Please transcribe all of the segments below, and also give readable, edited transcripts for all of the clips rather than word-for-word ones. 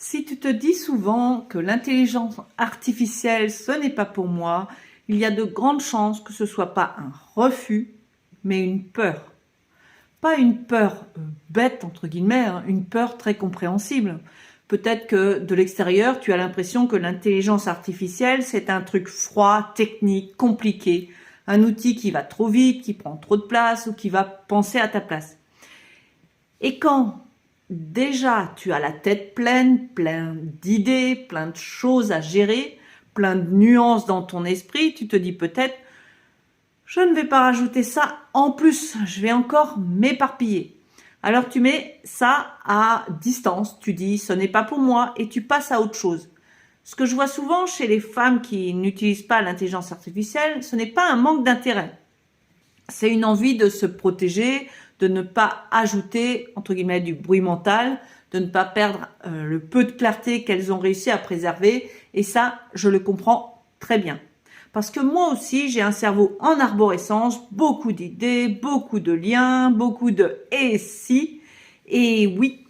Si tu te dis souvent que l'intelligence artificielle, ce n'est pas pour moi, il y a de grandes chances que ce soit pas un refus, mais une peur. Pas une peur bête, entre guillemets, hein, une peur très compréhensible. Peut-être que de l'extérieur, tu as l'impression que l'intelligence artificielle, c'est un truc froid, technique, compliqué, un outil qui va trop vite, qui prend trop de place ou qui va penser à ta place. Et quand déjà tu as la tête pleine, plein d'idées, plein de choses à gérer, plein de nuances dans ton esprit, tu te dis peut-être, je ne vais pas rajouter ça en plus, je vais encore m'éparpiller. Alors tu mets ça à distance, tu dis ce n'est pas pour moi et tu passes à autre chose. Ce que je vois souvent chez les femmes qui n'utilisent pas l'intelligence artificielle, ce n'est pas un manque d'intérêt. C'est une envie de se protéger, de ne pas ajouter, entre guillemets, du bruit mental, de ne pas perdre le peu de clarté qu'elles ont réussi à préserver. Et ça, je le comprends très bien. Parce que moi aussi, j'ai un cerveau en arborescence, beaucoup d'idées, beaucoup de liens, beaucoup de « et si ». Et oui,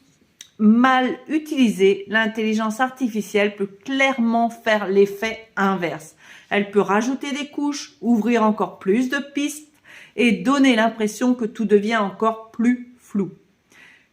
mal utilisée, l'intelligence artificielle peut clairement faire l'effet inverse. Elle peut rajouter des couches, ouvrir encore plus de pistes, et donner l'impression que tout devient encore plus flou.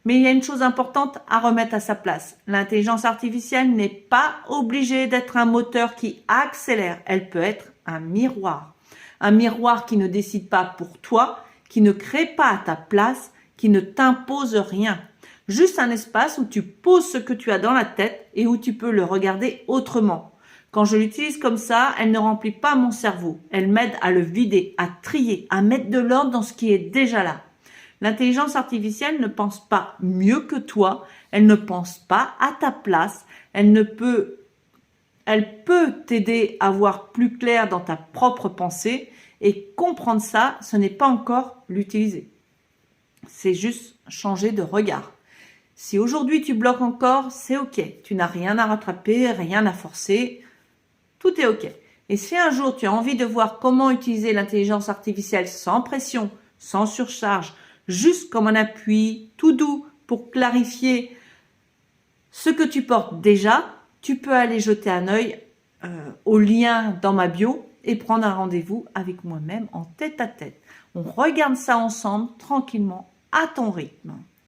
Mais il y a une chose importante à remettre à sa place. L'intelligence artificielle n'est pas obligée d'être un moteur qui accélère. Elle peut être un miroir. Un miroir qui ne décide pas pour toi, qui ne crée pas à ta place, qui ne t'impose rien. Juste un espace où tu poses ce que tu as dans la tête et où tu peux le regarder autrement. Quand je l'utilise comme ça, elle ne remplit pas mon cerveau. Elle m'aide à le vider, à trier, à mettre de l'ordre dans ce qui est déjà là. L'intelligence artificielle ne pense pas mieux que toi. Elle ne pense pas à ta place. Elle peut t'aider à voir plus clair dans ta propre pensée. Et comprendre ça, ce n'est pas encore l'utiliser. C'est juste changer de regard. Si aujourd'hui tu bloques encore, c'est ok. Tu n'as rien à rattraper, rien à forcer. Tout est ok. Et si un jour tu as envie de voir comment utiliser l'intelligence artificielle sans pression, sans surcharge, juste comme un appui tout doux pour clarifier ce que tu portes déjà, tu peux aller jeter un œil au lien dans ma bio et prendre un rendez-vous avec moi-même en tête à tête. On regarde ça ensemble, tranquillement, à ton rythme.